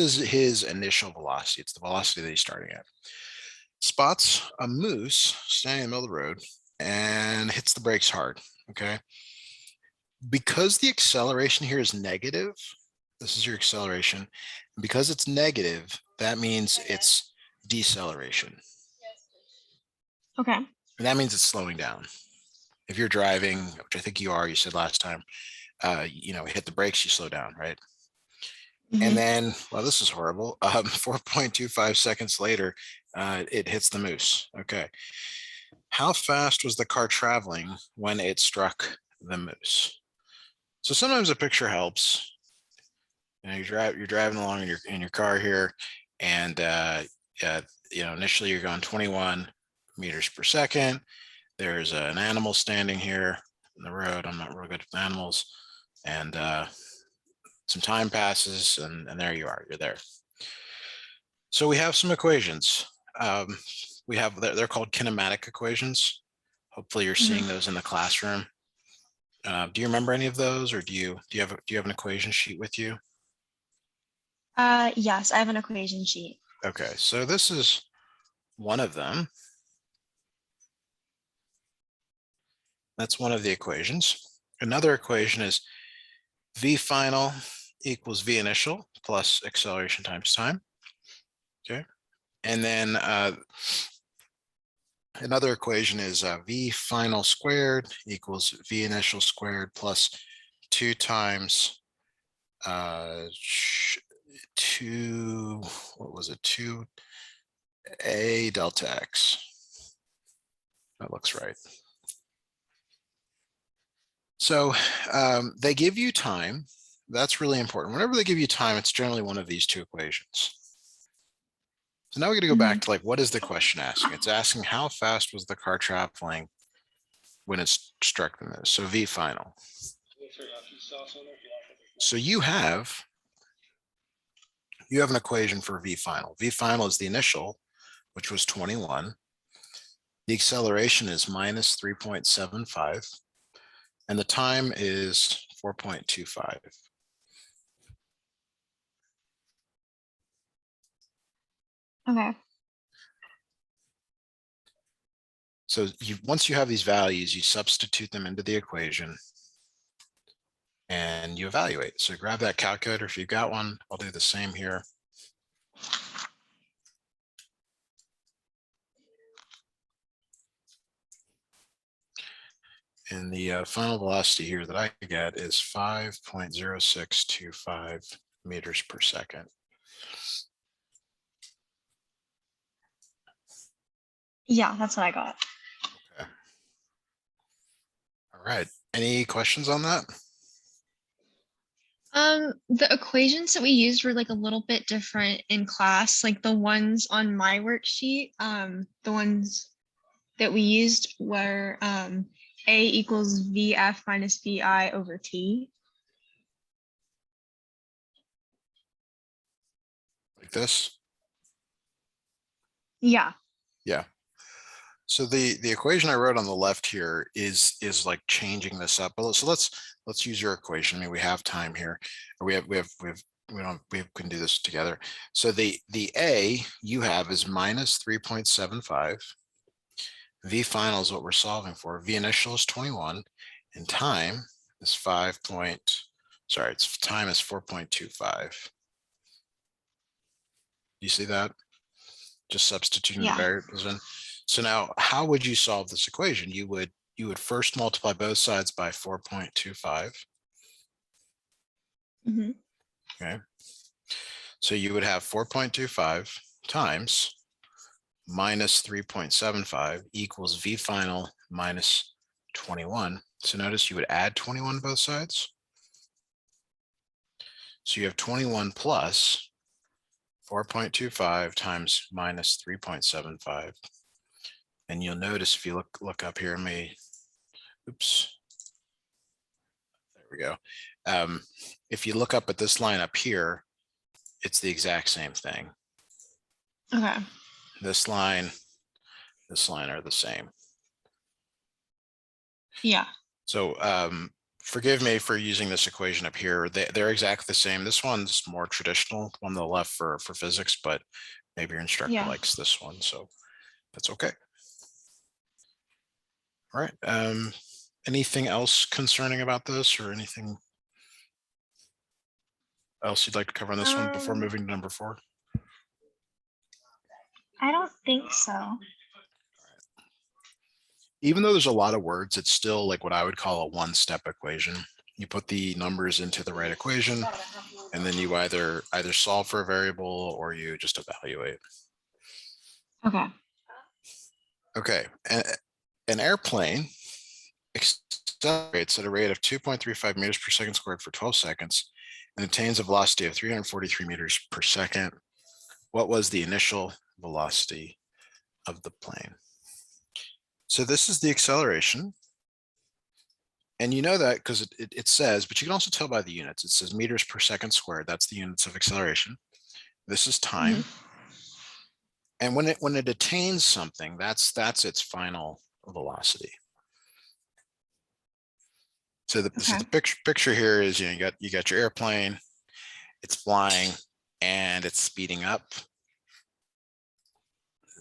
is his initial velocity. It's the velocity that he's starting at. Spots a moose standing in the middle of the road and hits the brakes hard. Okay. Because the acceleration here is negative, this is your acceleration. Because it's negative, that means it's deceleration. Okay. And that means it's slowing down. If you're driving, which I think you are, you said last time, hit the brakes, you slow down, right? And then, well, this is horrible. 4.25 seconds later, it hits the moose. Okay. How fast was the car traveling when it struck the moose? So sometimes a picture helps. You're driving along in your car here, and initially you're going 21 meters per second. There's an animal standing here in the road. I'm not real good with animals, and some time passes, and there you are. You're there. So we have some equations. They're called kinematic equations. Hopefully, you're seeing those in the classroom. Do you remember any of those, or do you have an equation sheet with you? Yes, I have an equation sheet. Okay, so this is one of them. That's one of the equations. Another equation is v final equals v initial plus acceleration times time. Okay, and then another equation is v final squared equals v initial squared plus 2 times 2a delta x. That looks right. So they give you time. That's really important. Whenever they give you time, it's generally one of these two equations. So now we're going to go back to what is the question asking? It's asking how fast was the car traveling when it struck the moose. So v final. So you have an equation for v final. V final is the initial, which was 21. The acceleration is minus 3.75. And the time is 4.25. Okay. So once you have these values, you substitute them into the equation and you evaluate. So grab that calculator if you've got one. I'll do the same here. And the final velocity here that I get is 5.0625 meters per second. Yeah, that's what I got. Okay. All right. Any questions on that? The equations that we used were a little bit different in class. Like the ones on my worksheet, the ones that we used were A equals VF minus VI over T. Like this? Yeah. Yeah. So the equation I wrote on the left here is like changing this up. So let's use your equation. I mean, we have time here. We can do this together. So the A you have is minus 3.75. V final is what we're solving for. V initial is 21, and time is time is 4.25. You see that? Just substituting the variables in. So now, how would you solve this equation? You would first multiply both sides by 4.25. Okay. So you would have 4.25 times minus 3.75 equals V final minus 21. So notice you would add 21 to both sides. So you have 21 plus 4.25 times minus 3.75. And you'll notice if you look up here, there we go. If you look up at this line up here, it's the exact same thing. Okay. This line are the same. Yeah. So forgive me for using this equation up here. They're exactly the same. This one's more traditional on the left for physics, but maybe your instructor Yeah. likes this one, so that's okay. All right. Anything else concerning about this, or anything else you'd like to cover on this one before moving to number 4? I don't think so. Even though there's a lot of words, it's still like what I would call a one-step equation. You put the numbers into the right equation, and then you either solve for a variable or you just evaluate. Okay. Okay. An airplane accelerates at a rate of 2.35 meters per second squared for 12 seconds and attains a velocity of 343 meters per second. What was the initial velocity of the plane? So this is the acceleration. And you know that because it says, but you can also tell by the units. It says meters per second squared. That's the units of acceleration. This is time. And when it attains something, that's its final velocity. So the picture here is, you got your airplane, it's flying and it's speeding up.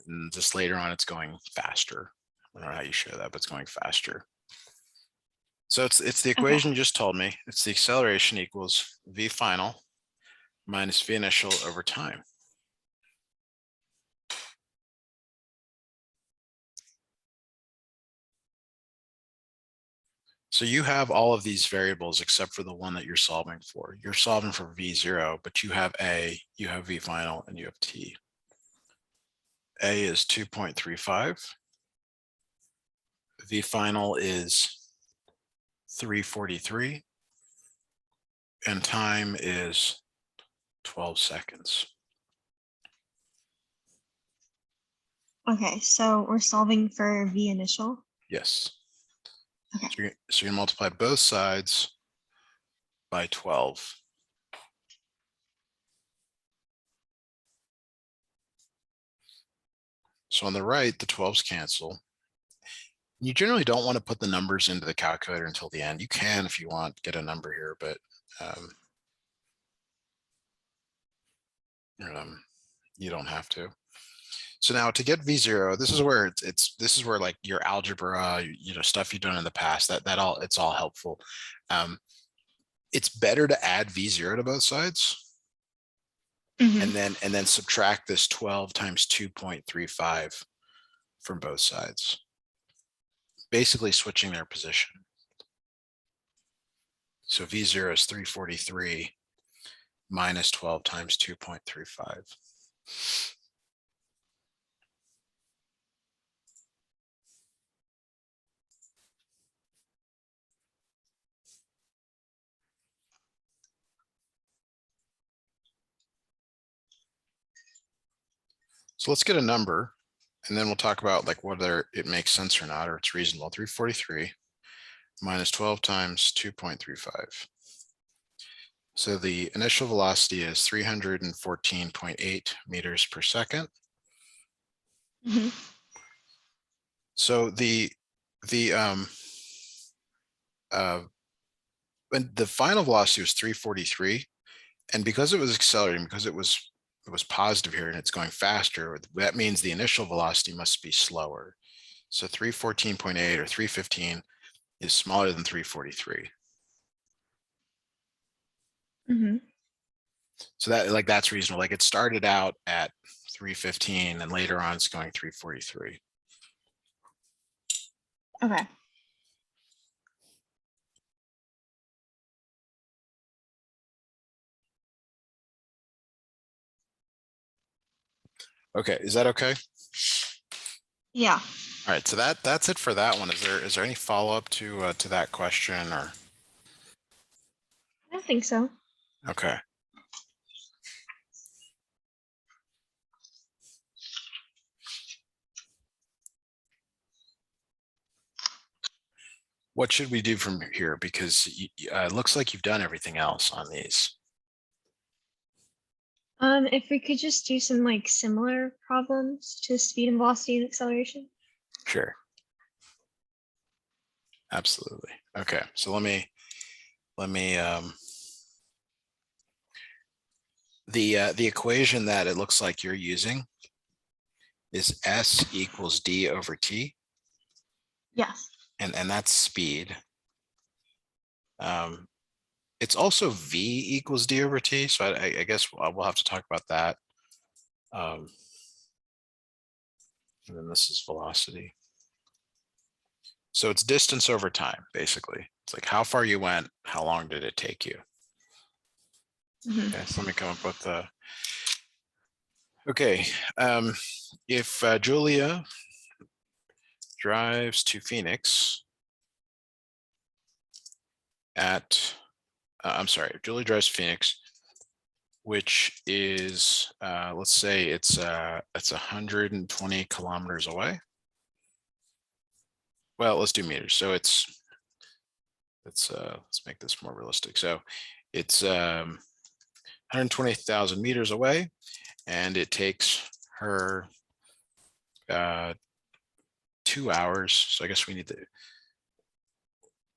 And just later on, it's going faster. I don't know how you show that, but it's going faster. So it's the equation you just told me. It's the acceleration equals v final minus v initial over time. So you have all of these variables except for the one that you're solving for. You're solving for v0, but you have a, you have v final, and you have t. A is 2.35. V final is 343. And time is 12 seconds. Okay, so we're solving for v initial. Yes. Okay. So you're going to multiply both sides by 12. So on the right, the 12s cancel. You generally don't want to put the numbers into the calculator until the end. You can if you want, get a number here, but you don't have to. So now to get v0, this is where this is where like your algebra, stuff you've done in the past, it's all helpful. It's better to add v0 to both sides. And then subtract this 12 times 2.35 from both sides, basically switching their position. So v0 is 343 minus 12 times 2.35. So let's get a number, and then we'll talk about like whether it makes sense or not, or it's reasonable. 343 minus 12 times 2.35. So the initial velocity is 314.8 meters per second. So when the final velocity was 343, and because it was accelerating, because it was positive here and it's going faster, that means the initial velocity must be slower. So 314.8 or 315 is smaller than 343. So that's reasonable. Like it started out at 315 and later on it's going 343. Okay. Okay, is that okay? Yeah. All right, so that's it for that one. Is there any follow-up to that question, or? I don't think so. Okay. What should we do from here? Because it looks like you've done everything else on these. If we could just do some like similar problems to speed and velocity and acceleration. Sure. Absolutely. Okay, so let me let me the equation that it looks like you're using is S equals D over T, Yes. and that's speed. It's also V equals D over T, so I guess we'll have to talk about that. And then this is velocity. So it's distance over time, basically. It's like how far you went, how long did it take you? Mhm. Okay, so let me come up with the. Okay, if Julia drives to Phoenix at, I'm sorry, if Julia drives to Phoenix, which is, let's say it's 120 kilometers away. Well, let's do meters. So let's make this more realistic. So it's 120,000 meters away, and it takes her 2 hours. So I guess we need to,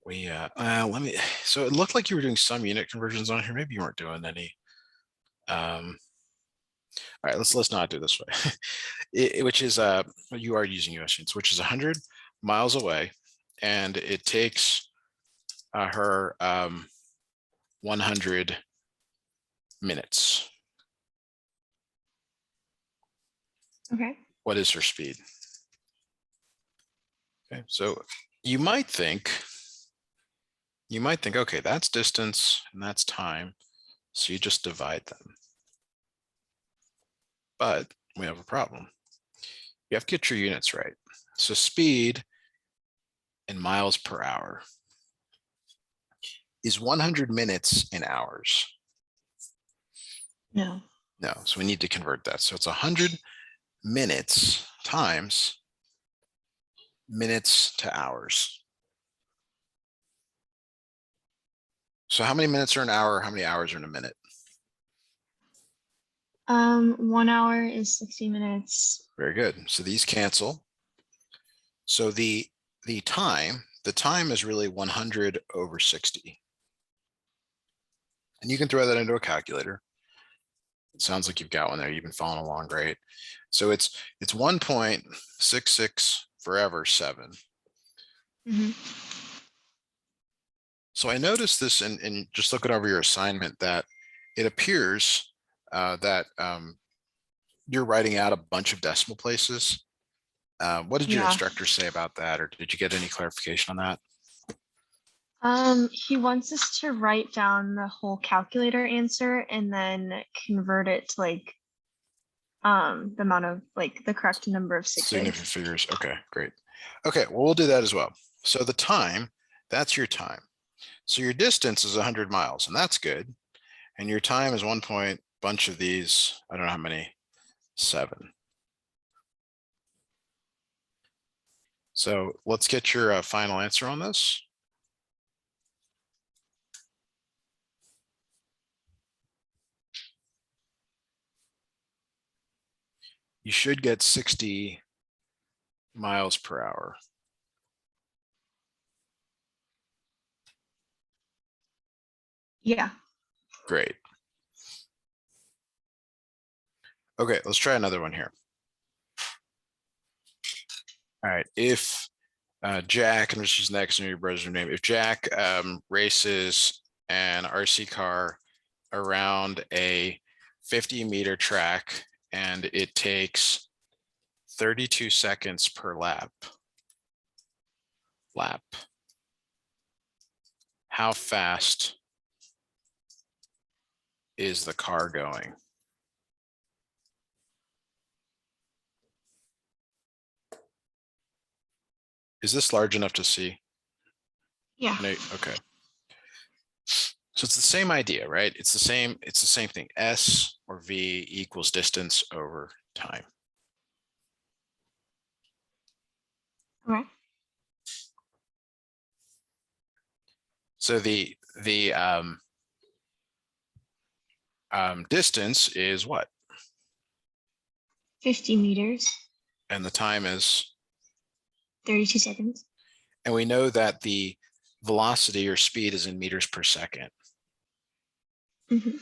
let me, so it looked like you were doing some unit conversions on here. Maybe you weren't doing any. All right, let's not do this way. Which is you are using US units, which is 100 miles away, and it takes her 100 minutes. Okay. What is her speed? Okay, so you might think, okay, that's distance and that's time, so you just divide them. But we have a problem. You have to get your units right. So speed in miles per hour is 100 minutes in hours. No. No, so we need to convert that. So it's 100 minutes times minutes to hours. So how many minutes are an hour? How many hours are in a minute? 1 hour is 60 minutes. Very good. So these cancel. So the time is really 100 over 60. And you can throw that into a calculator. It sounds like you've got one there. You've been following along great. So it's 1.66 forever 7. Mhm. So I noticed this in just looking over your assignment that it appears that you're writing out a bunch of decimal places. What did your Yeah. instructor say about that, or did you get any clarification on that? He wants us to write down the whole calculator answer and then convert it to like the amount of like the correct number of Significant sixes. figures. Okay, great. Okay, well, we'll do that as well. So the time, that's your time. So your distance is 100 miles, and that's good. And your time is 1 point, bunch of these, I don't know how many, 7. So let's get your final answer on this. You should get 60 miles per hour. Yeah. Great. Okay, let's try another one here. All right, if Jack, and she's next in your brother's name, if Jack races an RC car around a 50-meter track and it takes 32 seconds per lap, how fast is the car going? Is this large enough to see? Yeah. No, okay. So it's the same idea, right? It's the same thing. S or V equals distance over time. Okay. So the distance is what? 50 meters, And the time is? 32 seconds. And we know that the velocity or speed is in meters per second. Mhm.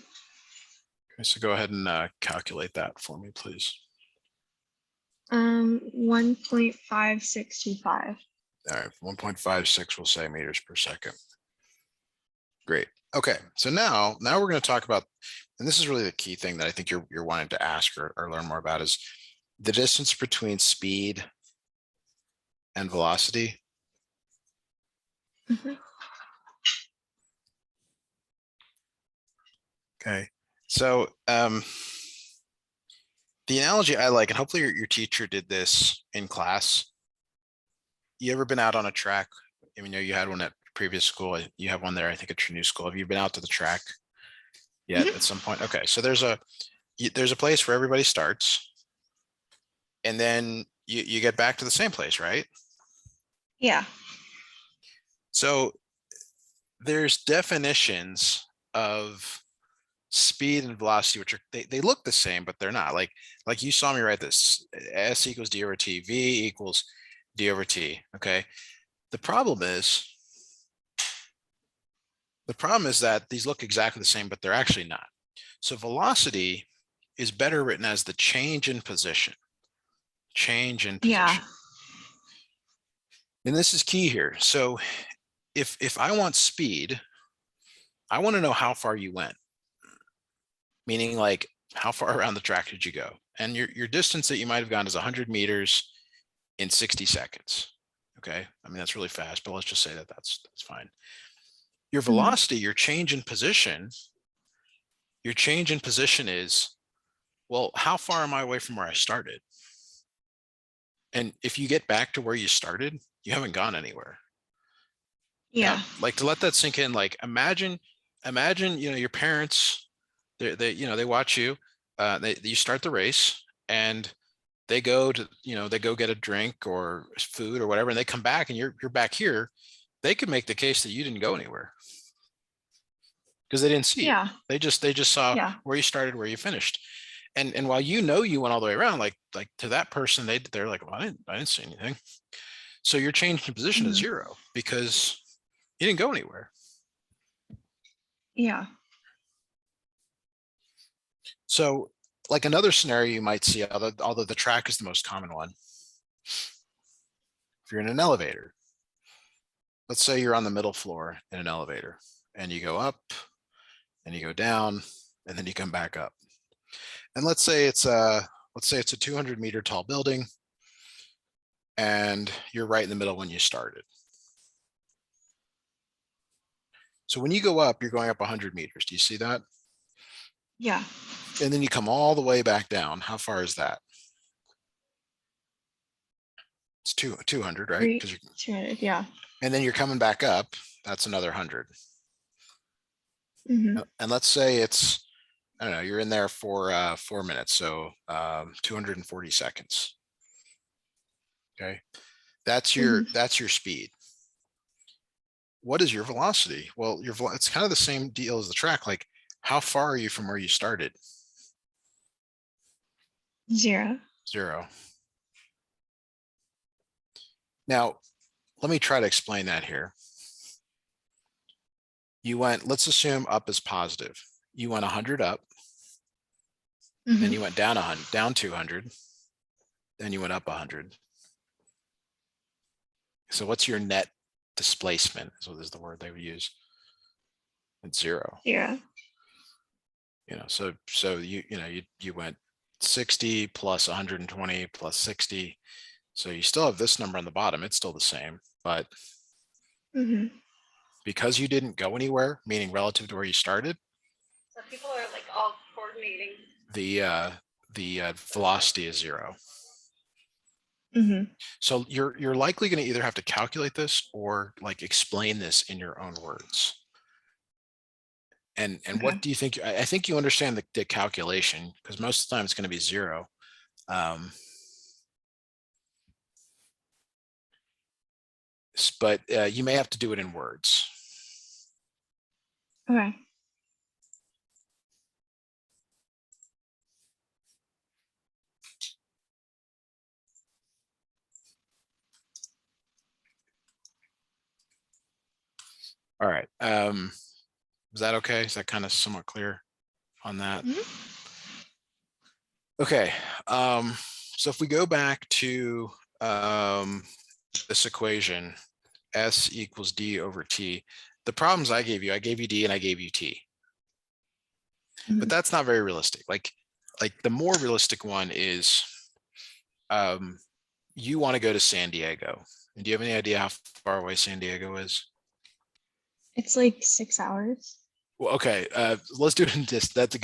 Okay, so go ahead and calculate that for me, please. 1.5625. All right, 1.56 we'll say meters per second. Great. Okay, so now we're going to talk about, and this is really the key thing that I think you're wanting to ask or learn more about, is the distance between speed and velocity. Mhm. Okay, so the analogy I like, and hopefully your teacher did this in class. You ever been out on a track? I mean, you had one at previous school. You have one there, I think, at your new school. Have you been out to the track yet Mhm. at some point? Okay, so there's a place where everybody starts, and then you get back to the same place, right? Yeah. So there's definitions of speed and velocity, which are they look the same, but they're not. Like you saw me write this: S equals d over t, v equals d over t. Okay. The problem is that these look exactly the same, but they're actually not. So velocity is better written as the change in position. Change in Yeah. position. And this is key here. So if I want speed, I want to know how far you went, meaning like how far around the track did you go? And your distance that you might have gone is 100 meters in 60 seconds. Okay. I mean, that's really fast, but let's just say that that's fine. Your Mhm. velocity, your change in position is, well, how far am I away from where I started? And if you get back to where you started, you haven't gone anywhere. Now, Yeah. like, to let that sink in, like imagine, your parents, they watch you, you start the race and they go to, they go get a drink or food or whatever, and they come back and you're back here. They could make the case that you didn't go anywhere because they didn't see you. Yeah. They just saw Yeah. where you started, where you finished. And while you went all the way around, like to that person, they're like, well, I didn't see anything. So your change in position is Mhm. zero because you didn't go anywhere. Yeah. So like another scenario you might see, although the track is the most common one, if you're in an elevator, let's say you're on the middle floor in an elevator and you go up and you go down and then you come back up. And let's say it's a 200-meter tall building and you're right in the middle when you started. So when you go up, you're going up 100 meters. Do you see that? Yeah. And then you come all the way back down. How far is that? It's 200, right? 200. Yeah. And then you're coming back up. That's another 100. Mhm. And let's say it's, I don't know, you're in there for 4 minutes. So 240 seconds. Okay. That's Mhm. your speed. What is your velocity? Well, it's kind of the same deal as the track. Like, how far are you from where you started? 0. 0. Now, let me try to explain that here. Let's assume up is positive. You went 100 up, then Mhm. you went down 100, down 200, then you went up 100. So what's your net displacement? Is the word they would use. It's 0. 0. So you went 60 plus 120 plus 60. So you still have this number on the bottom. It's still the same, but Mhm. because you didn't go anywhere, meaning relative to where you started, So people are like all coordinating. the velocity is 0. Mhm. So you're likely going to either have to calculate this or like explain this in your own words. And Okay. what do you think? I think you understand the calculation, because most of the time it's going to be 0. But you may have to do it in words. Okay. All right. Is that okay? Is that kind of somewhat clear on that? Okay. So if we go back to this equation, S equals D over T, the problems I gave you D and I gave you T. But that's not very realistic. Like the more realistic one is you want to go to San Diego. And do you have any idea how far away San Diego is? It's like 6 hours. Well, okay, let's do it in distance. That's a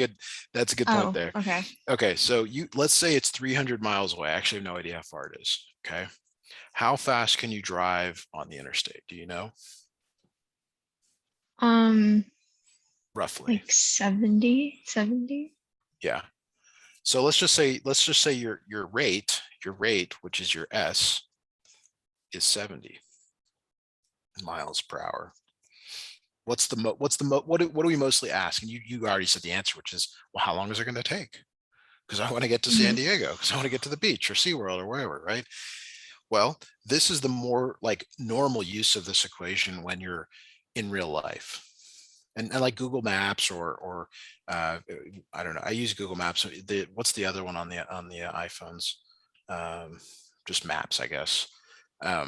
good point there. Okay. Okay, so let's say it's 300 miles away. I actually have no idea how far it is. Okay. How fast can you drive on the interstate? Do you know? Roughly. Like 70. Yeah. So let's just say your rate, which is your S, is 70 miles per hour. What do we mostly ask? And you already said the answer, which is, well, how long is it going to take? Because I want to get to San Diego, because I want to get to the beach or SeaWorld or wherever, right? Well, this is the more like normal use of this equation when you're in real life. And like Google Maps or I don't know. I use Google Maps. What's the other one on the iPhones? Just Maps, I guess.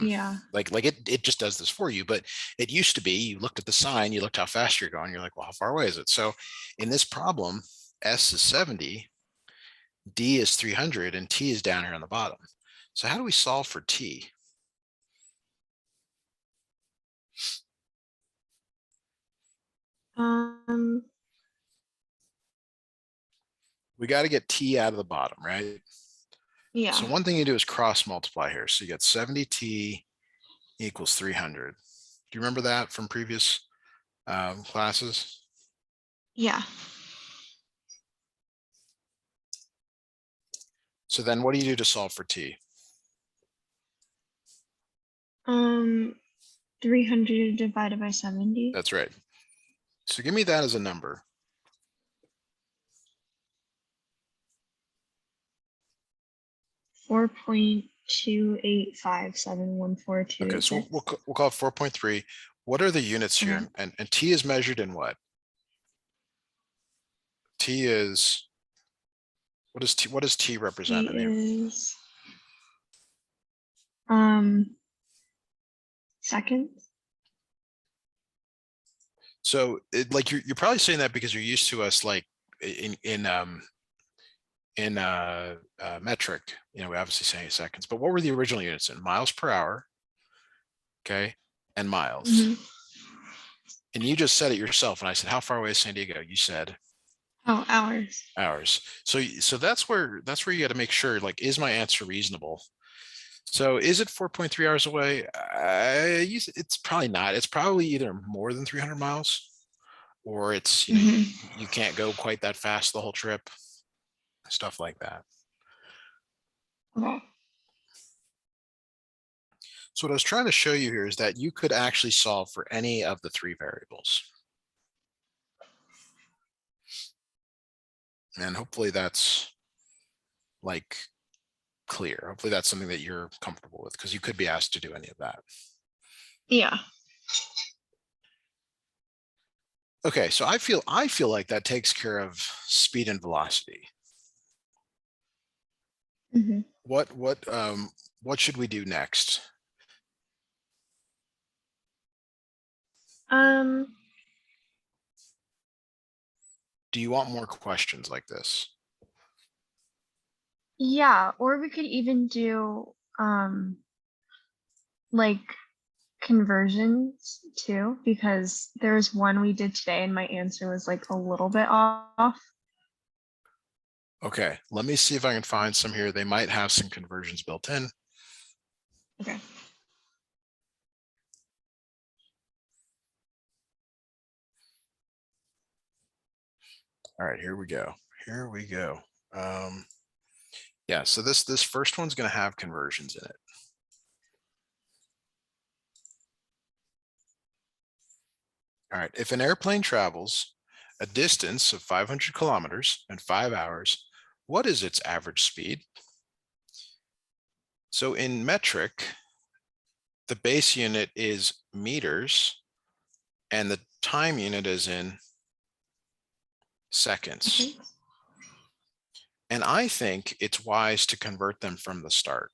Yeah. Like it just does this for you. But it used to be you looked at the sign, you looked how fast you're going. You're like, well, how far away is it? So in this problem, S is 70, D is 300, and T is down here on the bottom. So how do we solve for T? We got to get T out of the bottom, right? Yeah. So one thing you do is cross multiply here. So you get 70T equals 300. Do you remember that from previous classes? Yeah. So then what do you do to solve for T? 300 divided by 70. That's right. So give me that as a number. .2857142. Okay, so we'll call it 4.3. What are the units here? And T is measured in what? T is, what does T represent in there? Is seconds. So like you're probably saying that because you're used to us like in metric, you know, we obviously saying seconds, but what were the original units in? Miles per hour, okay, and miles. And you just said it yourself. And I said, how far away is San Diego? You said, oh, hours. Hours. So that's where you got to make sure, like, is my answer reasonable? So is it 4.3 hours away? It's probably not. It's probably either more than 300 miles, or it's, you know, you can't go quite that fast the whole trip, stuff like that. Okay. So what I was trying to show you here is that you could actually solve for any of the three variables. And hopefully that's like clear. Hopefully that's something that you're comfortable with, because you could be asked to do any of that. Yeah. Okay, so I feel like that takes care of speed and velocity. What should we do next? Do you want more questions like this? Yeah, or we could even do like conversions too, because there's one we did today and my answer was like a little bit off. Okay, let me see if I can find some here. They might have some conversions built in. Okay. All right, here we go. Here we go. Yeah, so this first one's going to have conversions in it. All right, if an airplane travels a distance of 500 kilometers in 5 hours, what is its average speed? So in metric, the base unit is meters, and the time unit is in seconds. Okay. And I think it's wise to convert them from the start.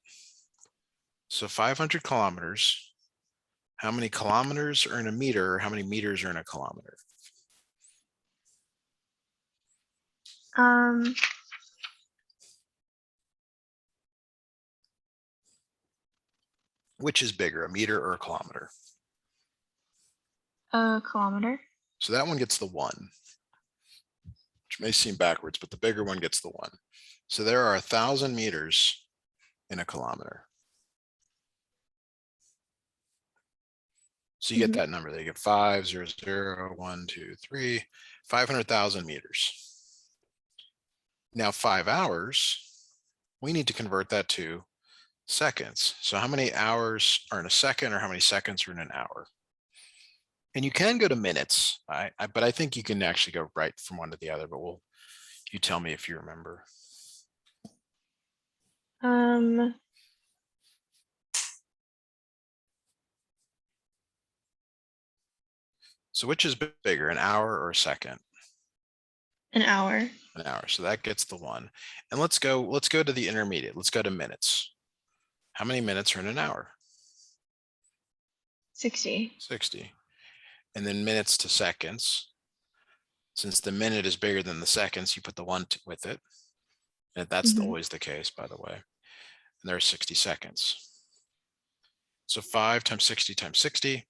So 500 kilometers, how many kilometers are in a meter? How many meters are in a kilometer? Um, Which is bigger, a meter or a kilometer? a kilometer. So that one gets the 1, which may seem backwards, but the bigger one gets the 1. So there are 1,000 meters in a kilometer. So you get Mhm. that number. They get 5, 0, 0, 1, 2, 3, 500,000 meters. Now 5 hours, we need to convert that to seconds. So how many hours are in a second, or how many seconds are in an hour? And you can go to minutes, but I think you can actually go right from one to the other, but you tell me if you remember. Um, So which is bigger, an hour or a second? an hour. An hour. So that gets the 1. And let's go to the intermediate. Let's go to minutes. How many minutes are in an hour? 60. 60. And then minutes to seconds. Since the minute is bigger than the seconds, you put the 1 with it. And that's Mhm. always the case, by the way. And there are 60 seconds. So 5 times 60 times 60.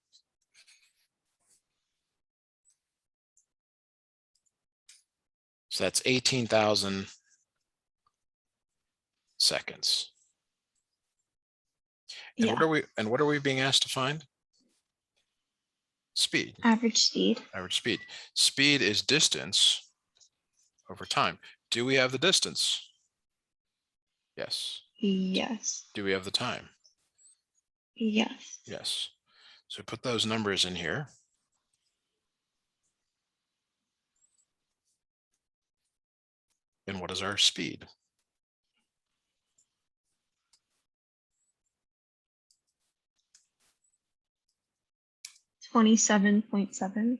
So that's 18,000 seconds. And Yeah. what are we being asked to find? Speed, Average speed. average speed. Speed is distance over time. Do we have the distance? Yes. Yes. Do we have the time? Yes. Yes. So put those numbers in here. And what is our speed? $27.7.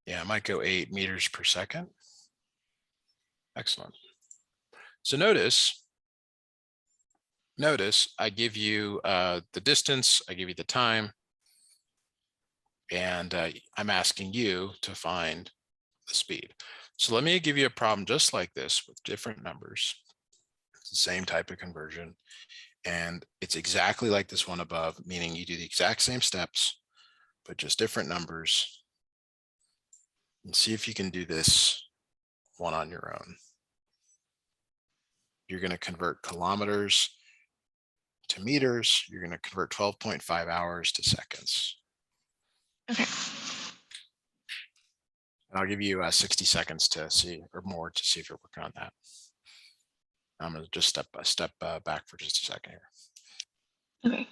Yeah, I might go 8 meters per second. Excellent. So notice I give you the distance, I give you the time, and I'm asking you to find the speed. So let me give you a problem just like this with different numbers. It's the same type of conversion. And it's exactly like this one above, meaning you do the exact same steps, but just different numbers. And see if you can do this one on your own. You're going to convert kilometers to meters. You're going to convert 12.5 hours to seconds. Okay. And I'll give you 60 seconds to see, or more, to see if you're working on that. I'm going to just step back for just a second here. Okay.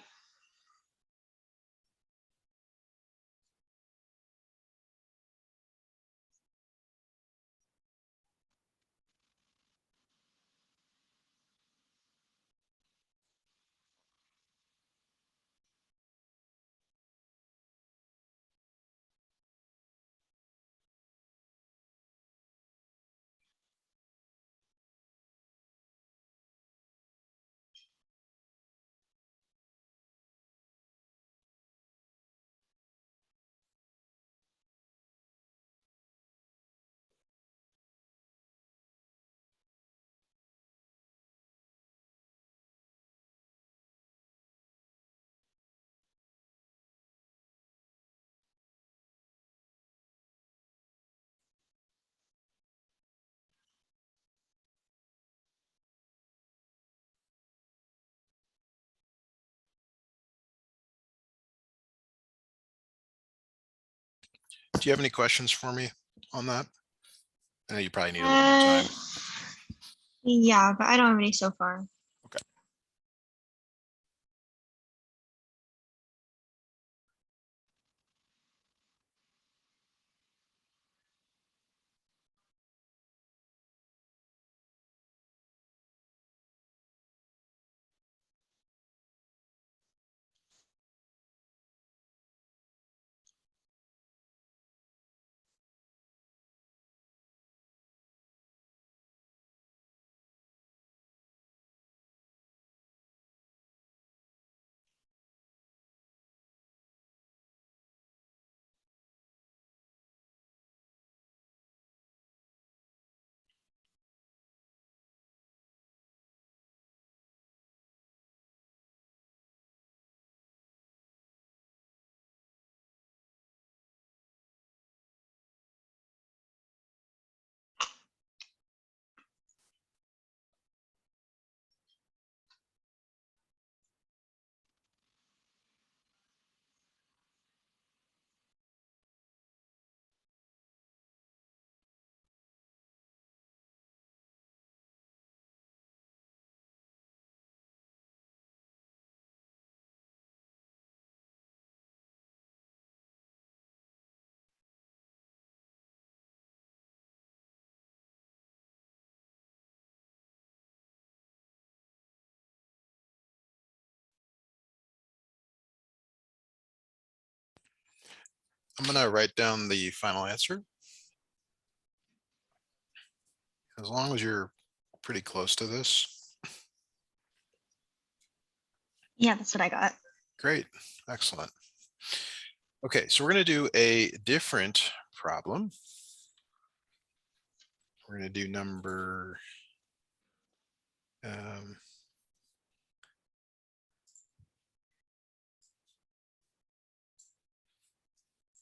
Do you have any questions for me on that? I know you probably need a little more time. Yeah, but I don't have any so far. Okay. I'm gonna write down the final answer. As long as you're pretty close to this. Yeah, that's what I got. Great, excellent. Okay, so we're gonna do a different problem. We're gonna do number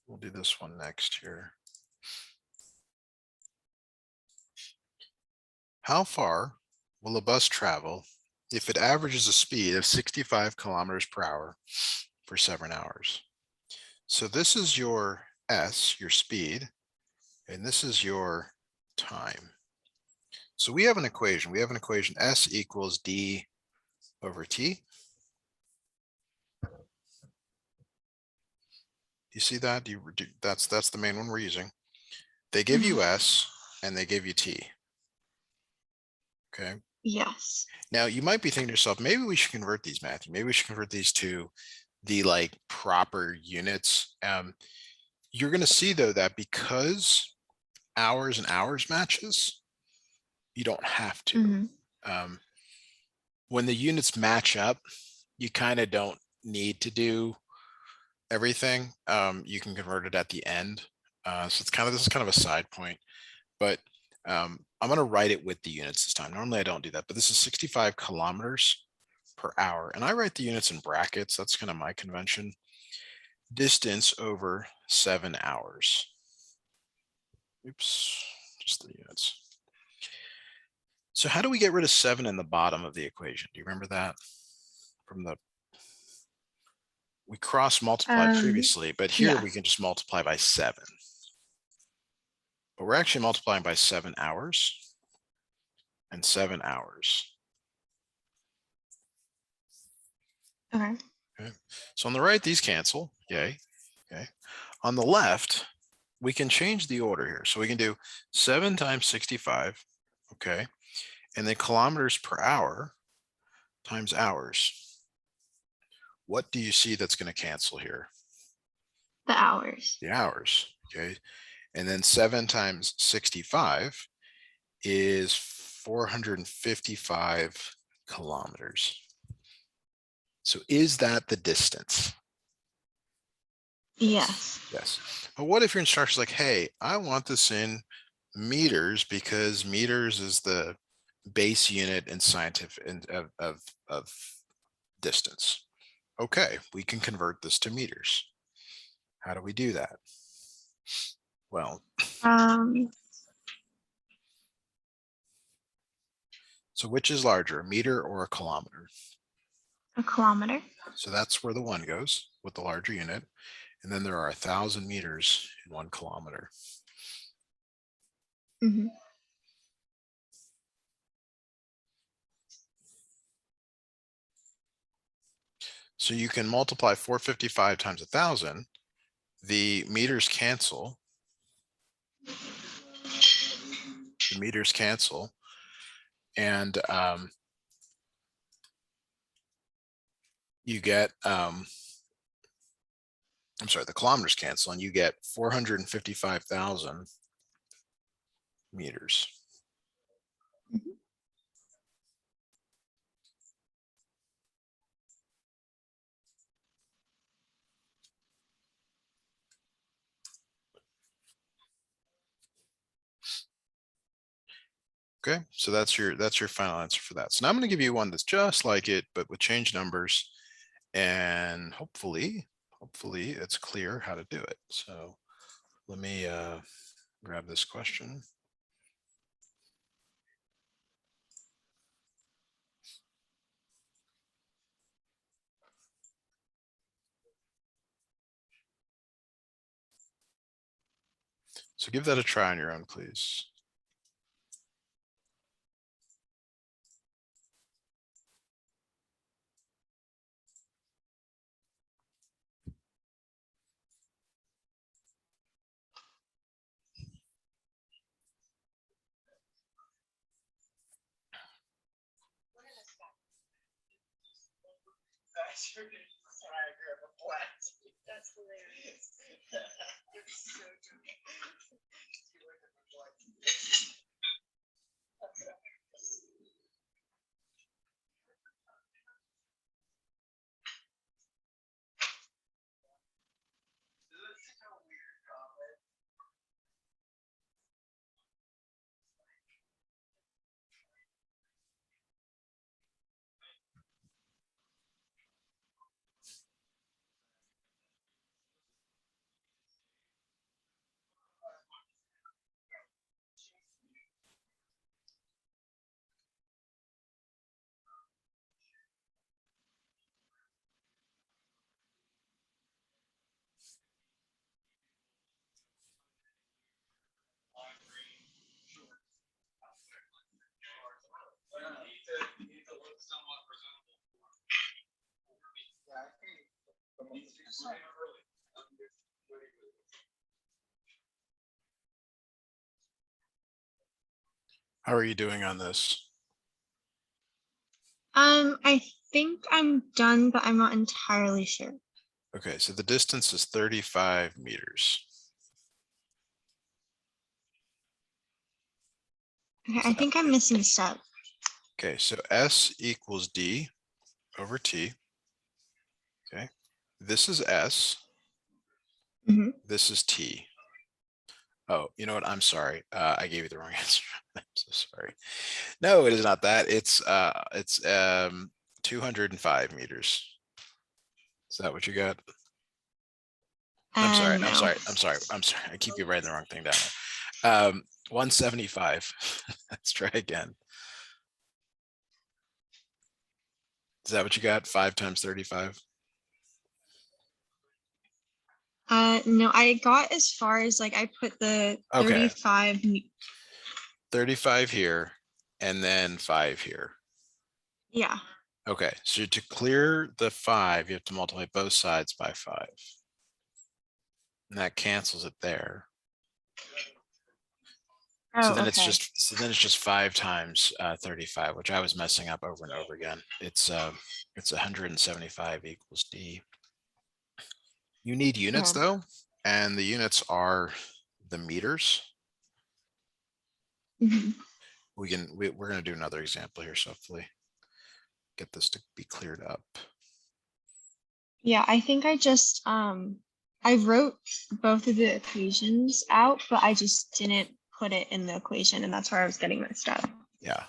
we'll do this one next here. How far will a bus travel if it averages a speed of 65 kilometers per hour for 7 hours? So this is your S, your speed, and this is your time. So we have an equation. We have an equation S equals D over T. You see that? That's the main one we're using. They give you S and they give you T. Okay. Yes. Now you might be thinking to yourself, maybe we should convert these, Matthew. Maybe we should convert these to the like proper units. You're going to see though that because hours and hours matches, you don't have to. When the units match up, you kind of don't need to do everything. You can convert it at the end. So it's this is kind of a side point, but I'm going to write it with the units this time. Normally I don't do that, but this is 65 kilometers per hour. And I write the units in brackets. That's kind of my convention. Distance over 7 hours. Oops, just the units. So how do we get rid of 7 in the bottom of the equation? Do you remember that from we cross multiplied previously, but here we can just multiply by 7. But we're actually multiplying by 7 hours and 7 hours. Okay. So on the right, these cancel. Yay. Okay. On the left, we can change the order here. So we can do 7 times 65. Okay. And then kilometers per hour times hours. What do you see that's going to cancel here? The hours. The hours. Okay. And then 7 times 65 is 455 kilometers. So is that the distance? Yes. Yes. But what if your instructor's like, hey, I want this in meters because meters is the base unit in scientific of distance. Okay, we can convert this to meters. How do we do that? Well, so which is larger, a meter or a kilometer? A kilometer. So that's where the 1 goes with the larger unit. And then there are 1,000 meters in 1 kilometer. So you can multiply 455 times 1,000. The meters cancel. The meters cancel. And you get, I'm sorry, the kilometers cancel and you get 455,000 meters. Okay, so that's your final answer for that. So now I'm going to give you one that's just like it, but with changed numbers, and hopefully it's clear how to do it. So let me grab this question. So give that a try on your own, please. That's hilarious. It's so funny. How are you doing on this? I think I'm done, but I'm not entirely sure. Okay, so the distance is 35 meters. Okay, Is I that- think I'm missing a step. Okay, so S equals D over T. Okay, this is S. Mhm. This is T. Oh, you know what? I'm sorry. I gave you the wrong answer. I'm so sorry. No, it is not that. It's 205 meters. Is that what you got? I'm sorry. No. I'm sorry. I keep you writing the wrong thing down. 175. Let's try again. Is that what you got? 5 times 35? No, I got as far as like I put the Okay. 35. 35 here and then 5 here. Yeah. Okay, so to clear the 5, you have to multiply both sides by 5. And that cancels it there. So Oh, then okay. it's just 5 times 35, which I was messing up over and over again. It's 175 equals D. You need units Okay. though, and the units are the meters. Mhm. We're going to do another example here, so hopefully get this to be cleared up. Yeah, I think I just I wrote both of the equations out, but I just didn't put it in the equation, and that's where I was getting messed up. Yeah.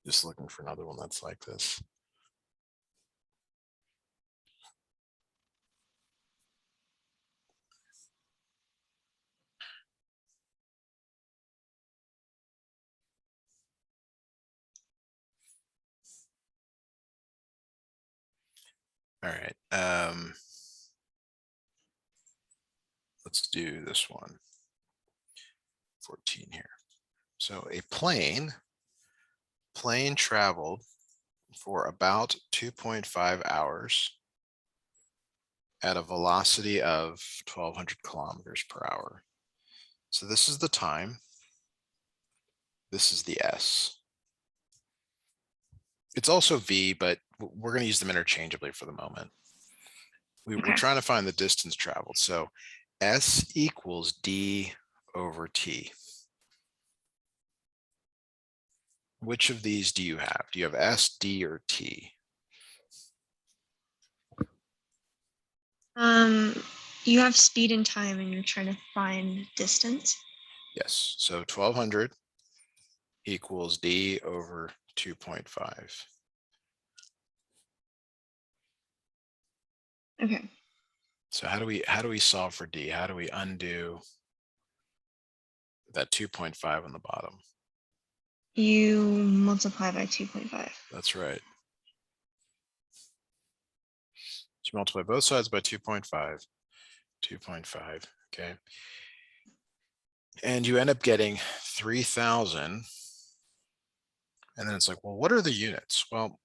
Just looking for another one that's like this. All right. Let's do this one. 14 here. So a plane traveled for about 2.5 hours at a velocity of 1200 kilometers per hour. So this is the time. This is the S. It's also V, but we're going to use them interchangeably for the moment. We're Okay. trying to find the distance traveled. So S equals D over T. Which of these do you have? Do you have S, D, or T? You have speed and time, and you're trying to find distance. Yes. So 1200 equals D over 2.5. Okay. So how do we solve for D? How do we undo that 2.5 on the bottom? You multiply by 2.5. That's right. So you multiply both sides by 2.5, 2.5, okay. And you end up getting 3,000. And then it's like, well, what are the units? Well,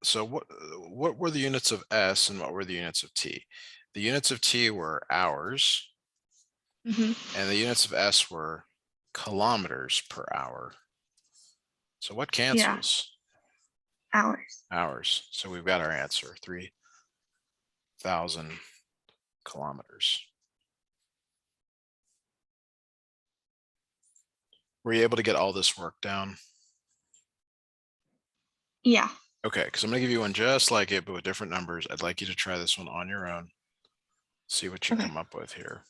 so what were the units of S and what were the units of T? The units of T were hours, Mhm. and the units of S were kilometers per hour. So what Yeah. cancels? Hours. Hours. So we've got our answer, 3,000 kilometers. Were you able to get all this work down? Yeah. Okay, because I'm going to give you one just like it, but with different numbers. I'd like you to try this one on your own. See what you Okay. come up with here.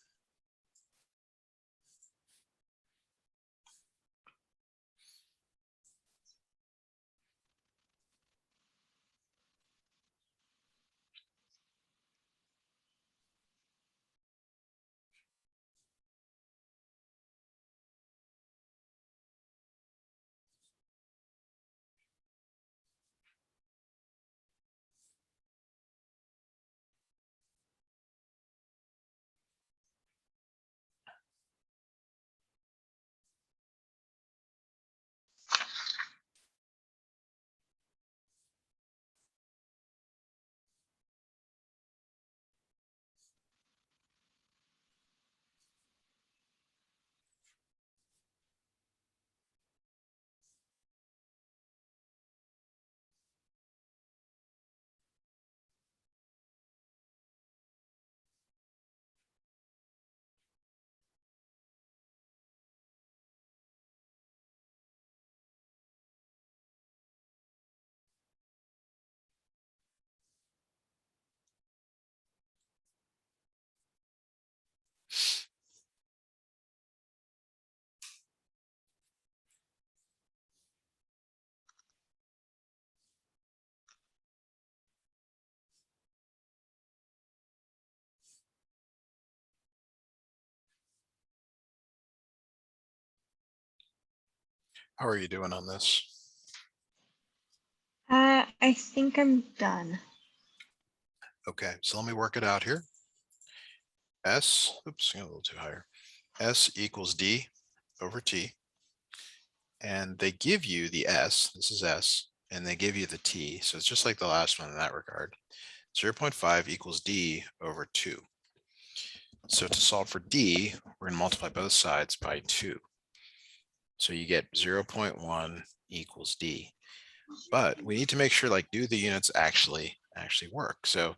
How are you doing on this? I think I'm done. Okay, so let me work it out here. S, oops, got a little too higher. S equals D over T. And they give you the S, this is S, and they give you the T. So it's just like the last one in that regard. 0.5 equals D over 2. So to solve for D, we're going to multiply both sides by 2. So you get 0.1 equals D. But we need to make sure, like, do the units actually work? So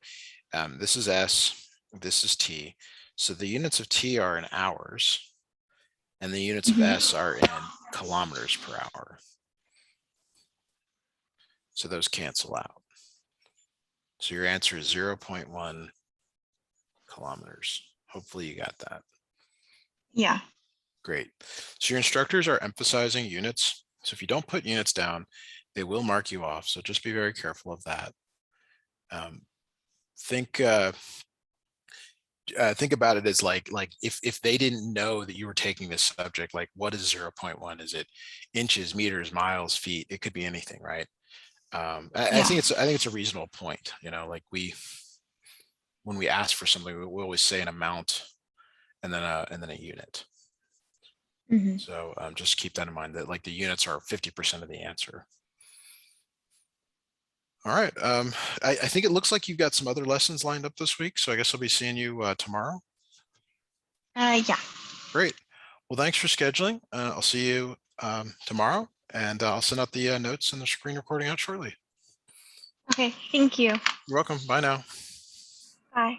this is S, this is T. So the units of T are in hours, and the units of S are in kilometers per hour. So those cancel out. So your answer is 0.1 kilometers. Hopefully you got that. Yeah. Great. So your instructors are emphasizing units. So if you don't put units down, they will mark you off. So just be very careful of that. Think about it as like if they didn't know that you were taking this subject, like what is 0.1? Is it inches, meters, miles, feet? It could be anything, right? I think it's a reasonable point. You know, like when we ask for something, we always say an amount and then a unit. So just keep that in mind, that like the units are 50% of the answer. All right. I think it looks like you've got some other lessons lined up this week. So I guess I'll be seeing you tomorrow. Yeah. Great. Well, thanks for scheduling. I'll see you tomorrow, and I'll send out the notes and the screen recording out shortly. Okay. Thank you. You're welcome. Bye now. Bye.